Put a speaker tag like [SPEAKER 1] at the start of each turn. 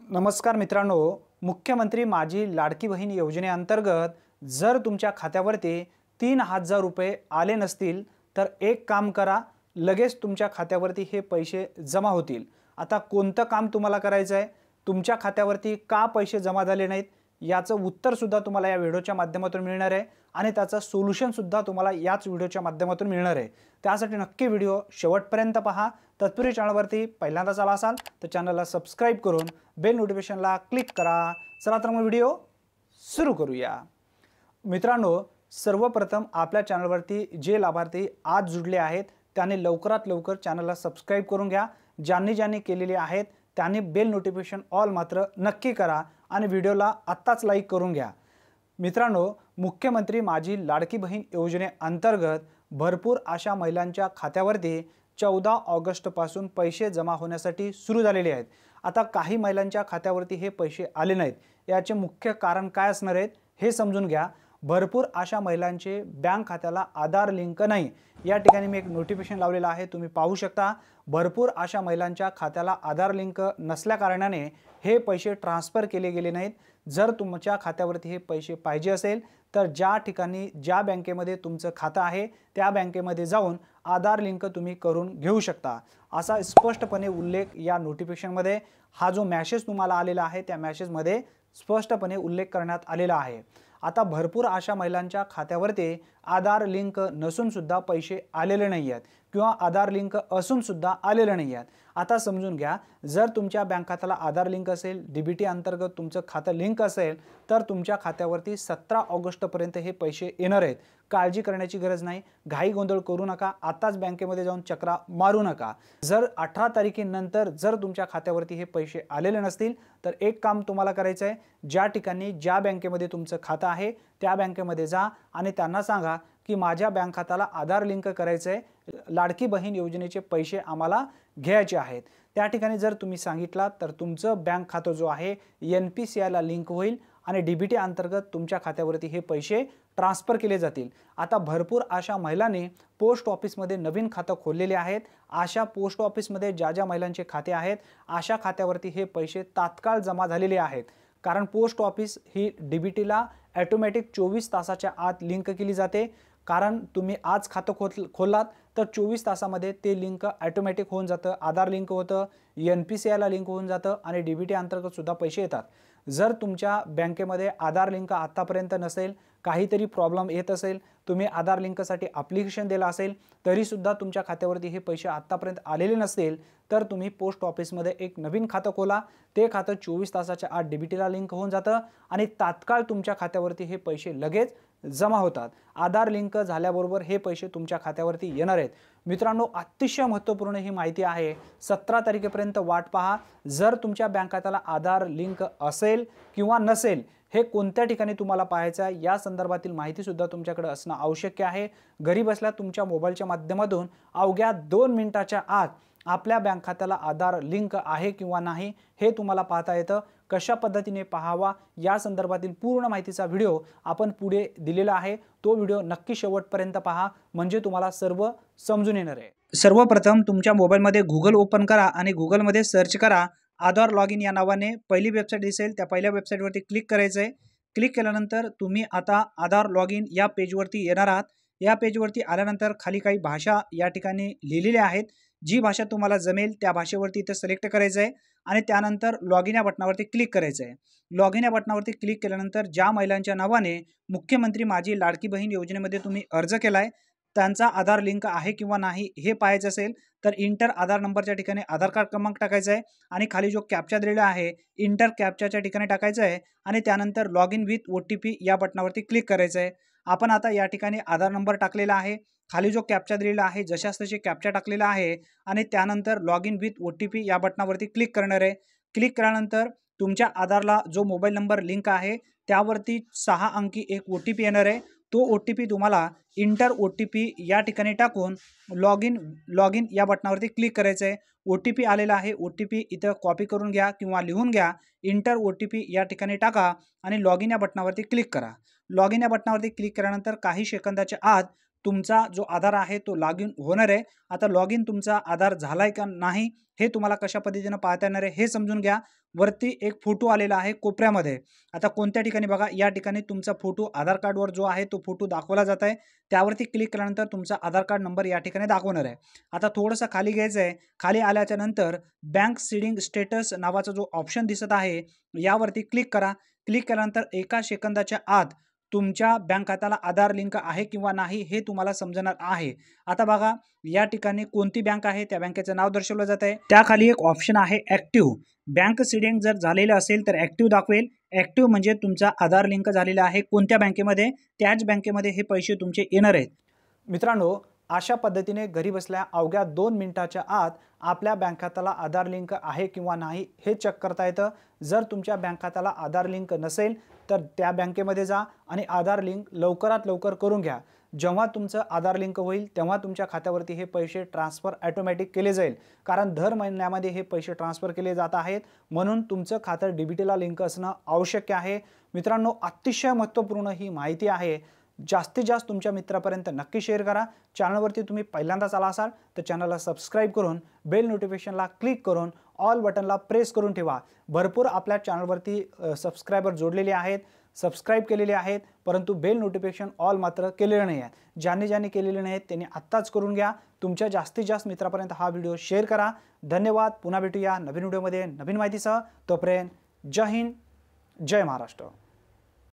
[SPEAKER 1] नमस्कार मित्रांनो, मुख्यमंत्री माझी लाडकी बहीण योजनेअंतर्गत जर तुमच्या खात्यावरती 3000 रुपये आले नसतील तर एक काम करा, लगेच तुमच्या खात्यावरती हे पैसे जमा होतील। आता कोणतं काम तुम्हाला करायचं आहे, तुमच्या खात्यावरती का पैसे जमा झाले नाहीत याचं उत्तर सुद्धा तुम्हाला या व्हिडिओच्या माध्यमातून मिळणार आहे आणि त्याचं सोल्युशन सुद्धा तुम्हाला याच व्हिडिओच्या माध्यमातून मिळणार आहे। त्यासाठी नक्की व्हिडिओ शेवटपर्यंत पहा। तत्पूर्वी चॅनलवरती पहिल्यांदाच आला असाल तर चॅनलला सबस्क्राइब करून बेल नोटिफिकेशनला क्लिक करा। चला तर मग व्हिडिओ सुरू करूया। मित्रांनो, सर्वप्रथम आपल्या चॅनलवरती जे लाभार्थी आज जुडले आहेत त्यांनी लवकरात लवकर चॅनलला सबस्क्राइब करून घ्या। ज्यांनी केलेले आहेत त्यांनी बेल नोटिफिकेशन ऑल मात्र नक्की करा आणि व्हिडिओला आत्ताच लाईक करून घ्या। मित्रांनो, मुख्यमंत्री माझी लाडकी बहीण योजनेअंतर्गत भरपूर अशा महिलांच्या खात्यावरती 14 ऑगस्ट पासून पैसे जमा होण्यासाठी सुरू झालेले आहेत। आता काही महिलांच्या खात्यावरती हे पैसे आले नाहीत, याचे मुख्य कारण काय असणार आहेत हे समजून घ्या। भरपूर अशा महिलांचे बँक खात्याला आधार लिंक नाही। या ठिकाणी मी एक नोटिफिकेशन लावलेला आहे, तुम्ही पाहू शकता। भरपूर अशा महिलांच्या खात्याला आधार लिंक नसल्या कारणाने हे पैसे ट्रान्सफर केले गेले नाहीत। जर तुमच्या खात्यावरती हे पैसे पाहिजे असेल तर ज्या ठिकाणी ज्या बँकेमध्ये तुमचं खातं आहे त्या बँकेमध्ये जाऊन आधार लिंक तुम्ही करून घेऊ शकता, असा स्पष्टपणे उल्लेख या नोटिफिकेशनमध्ये, हा जो मेसेज तुम्हाला आलेला आहे त्या मेसेजमध्ये स्पष्टपणे उल्लेख करण्यात आलेला आहे। आता भरपूर अशा महिलांच्या खात्यावरती आधार लिंक नसून सुद्धा पैसे आलेले नाही आहेत किंवा आधार लिंक असून सुद्धा आलेले नाही आहेत। आता समजून घ्या, जर तुमच्या बँक खात्याला आधार लिंक असेल, डीबीटी अंतर्गत तुमचं खातं लिंक असेल तर तुमच्या खात्यावरती 17 ऑगस्ट पर्यंत हे पैसे येणार आहेत। काळजी करण्याची गरज नाही, घाई गोंधळ करू नका, आताच बँकेमध्ये जाऊन चक्रा मारू नका। जर 18 तारखेनंतर जर तुमच्या खात्यावरती हे पैसे आलेले नसतील तर एक काम तुम्हाला करायचं आहे, ज्या ठिकाणी ज्या बँकेमध्ये तुमचं खातं आहे त्या बँकेमध्ये जा आणि त्यांना सांगा की माझ्या बँक खात्याला आधार लिंक करायचं आहे, लाडकी बहीण योजनेचे पैसे आम्हाला घ्यायचे आहेत। त्या ठिकाणी जर तुम्ही सांगितलं तर तुमचं बँक खातं जो आहे NPCI ला लिंक होईल आणि डीबीटी अंतर्गत तुमच्या खात्यावरती हे पैसे ट्रान्सफर केले जातील। आता भरपूर अशा महिलांनी पोस्ट ऑफिसमध्ये नवीन खातं खोललेले आहेत। अशा पोस्ट ऑफिसमध्ये ज्या महिलांचे खाते आहेत अशा खात्यावरती हे पैसे तात्काळ जमा झालेले आहेत, कारण पोस्ट ऑफिस ही डीबीटीला ऑटोमॅटिक 24 तासाच्या आत लिंक केली जाते। कारण तुम्ही आज खातं खोललात तर 24 तासामध्ये ते लिंक ऑटोमॅटिक होऊन जातं, आधार लिंक होतं, NPCI ला लिंक होऊन जातं आणि डीबीटी अंतर्गत सुद्धा पैसे येतात। जर तुमच्या बँकेमध्ये आधार लिंक आतापर्यंत नसेल, काहीतरी प्रॉब्लेम येत असेल, तुम्ही आधार लिंकसाठी ॲप्लिकेशन दिलं असेल तरी सुद्धा तुमच्या खात्यावरती हे पैसे आतापर्यंत आलेले नसतील तर तुम्ही पोस्ट ऑफिसमध्ये एक नवीन खातं खोला। ते खातं 24 तासाच्या आत डीबीटीला लिंक होऊन जातं आणि तात्काळ तुमच्या खात्यावरती हे पैसे लगेच जमा होतात। आधार लिंक झाल्याबरोबर हे पैसे तुमच्या खात्यावरती येणार आहेत। मित्रांनो, अतिशय महत्त्वपूर्ण ही माहिती आहे, 17 तारखेपर्यंत वाट पहा। जर तुमच्या बँक खात्याला आधार लिंक असेल किंवा नसेल हे कोणत्या ठिकाणी तुम्हाला पाहायचं आहे या संदर्भातील माहिती सुद्धा तुमच्याकडे असणं आवश्यक आहे। घरी बसल्या तुमच्या मोबाईलच्या माध्यमातून अवघ्या 2 मिनिटाच्या आत आपल्या बँक खात्याला आधार लिंक आहे किंवा नाही हे तुम्हाला पाहता येतं। कशा पद्धतीने पाहावा या संदर्भातील पूर्ण माहितीचा व्हिडिओ आपण पुढे दिलेला आहे, तो व्हिडिओ नक्की शेवटपर्यंत पहा म्हणजे तुम्हाला सर्व समजून येणार आहे। सर्वप्रथम तुमच्या मोबाईलमध्ये गूगल ओपन करा आणि गूगलमध्ये सर्च करा आधार लॉगिन या नावाने पहिली वेबसाईट दिसेल, त्या पहिल्या वेबसाईटवरती क्लिक करायचं आहे। क्लिक केल्यानंतर तुम्ही आता आधार लॉगिन या पेजवरती येणार आहात। या पेजवरती आल्यानंतर खाली काही भाषा या ठिकाणी लिहिलेल्या आहेत, जी भाषा तुम्हाला जमेल त्या भाषेवरती इथे सिलेक्ट करायचं आहे आणि त्यानंतर लॉगिन या बटनावरती क्लिक करायचं आहे। लॉगिन या बटनावरती क्लिक केल्यानंतर ज्या महिलांच्या नावाने मुख्यमंत्री माझी लाडकी बहीण योजनेमध्ये तुम्ही अर्ज केलाय त्यांचा आधार लिंक आहे किंवा नाही हे पाहायचं असेल तर इंटर आधार नंबरच्या ठिकाणी आधार कार्ड क्रमांक टाकायचा आहे आणि खाली जो कॅप्चा दिलेला आहे इंटर कॅप्चाच्या ठिकाणी टाकायचा आहे आणि त्यानंतर लॉग इन विथ OTP या बटनावरती क्लिक करायचं आहे। आपण आता या ठिकाणी आधार नंबर टाकलेला आहे, खाली जो कॅप्चा दिलेला आहे जशास तसे कॅप्चा टाकलेला आहे आणि त्यानंतर लॉग इन विथ OTP या बटनावरती क्लिक करणार आहे। क्लिक केल्यानंतर तुमच्या आधारला जो मोबाईल नंबर लिंक आहे त्यावरती 6 अंकी एक OTP येणार आहे। तो OTP तुम्हाला इंटर OTP या ठिकाणी टाकून लॉग इन या बटनावरती क्लिक करायचं आहे। OTP आलेला आहे, OTP इथं कॉपी करून घ्या किंवा लिहून घ्या, इंटर OTP या ठिकाणी टाका आणि लॉग इन या बटनावरती क्लिक करा। लॉग इन या बटनावरती क्लिक केल्यानंतर काही सेकंदाच्या आत तुमचा जो आधार आहे तो लॉग इन होणार आहे. आता लॉग इन तुमचा आधार झालाय का नाही हे तुम्हाला कशा पद्धतीने पाहता येणार आहे हे समजून घ्या. वरती एक फोटो आलेला आहे कोपऱ्यामध्ये. आता कोणत्या ठिकाणी बघा, या ठिकाणी तुमचा फोटो आधार कार्डवर जो आहे तो फोटो दाखवला जात आहे. त्यावरती क्लिक केल्यानंतर तुमचा आधार कार्ड नंबर या ठिकाणी दाखवणार आहे. आता थोडंसं खाली घ्यायचं आहे. खाली आल्याच्या नंतर बँक सीडिंग स्टेटस नावाचा जो ऑप्शन दिसत आहे यावरती क्लिक करा. क्लिक केल्यानंतर 1 सेकंदाच्या आत तुमच्या बँक खात्याला आधार लिंक आहे किंवा नाही हे तुम्हाला समजणार आहे. आता बघा, या ठिकाणी कोणती बँक आहे त्या बँकेचं नाव दर्शवलं जात आहे. त्याखाली एक ऑप्शन आहे ॲक्टिव्ह. बँक सीडिंग जर झालेलं असेल तर ॲक्टिव्ह दाखवेल. ॲक्टिव्ह म्हणजे तुमचा आधार लिंक झालेला आहे कोणत्या बँकेमध्ये, त्याच बँकेमध्ये हे पैसे तुमचे येणार आहेत. मित्रांनो, अशा पद्धतीने घरी बसल्या अवघ्या 2 मिनिटाच्या आत आपल्या बँक खात्याला आधार लिंक आहे किंवा नाही हे चेक करता येतं. जर तुमच्या बँक खात्याला आधार लिंक नसेल तर त्या बँकेमध्ये जा आणि आधार लिंक लवकरात लवकर करून घ्या. जेव्हा तुमचं आधार लिंक होईल तेव्हा तुमच्या खात्यावरती हे पैसे ट्रान्सफर ऑटोमॅटिक केले जाईल. कारण दर महिन्यामध्ये हे पैसे ट्रान्सफर केले जात आहेत, म्हणून तुमचं खातं डीबीटीला लिंक असणं आवश्यक आहे. मित्रांनो, अतिशय महत्त्वपूर्ण ही माहिती आहे. जास्तीत जास्त तुमच्या मित्रापर्यंत नक्की शेअर करा. चॅनलवरती तुम्ही पहिल्यांदाच आला असाल तर चॅनलला सबस्क्राईब करून बेल नोटिफिकेशनला क्लिक करून ऑल बटनला प्रेस करून ठेवा. भरपूर आपल्या चॅनलवरती सबस्क्रायबर जोडलेले आहेत, सबस्क्राईब केलेले आहेत, परंतु बेल नोटिफिकेशन ऑल मात्र केलेलं नाही आहे. ज्यांनी केलेले नाहीत त्यांनी आत्ताच करून घ्या. तुमच्या जास्तीत जास्त मित्रापर्यंत हा व्हिडिओ शेअर करा. धन्यवाद. पुन्हा भेटूया नवीन व्हिडिओमध्ये नवीन माहितीसह. तोपर्यंत जय हिंद, जय महाराष्ट्र.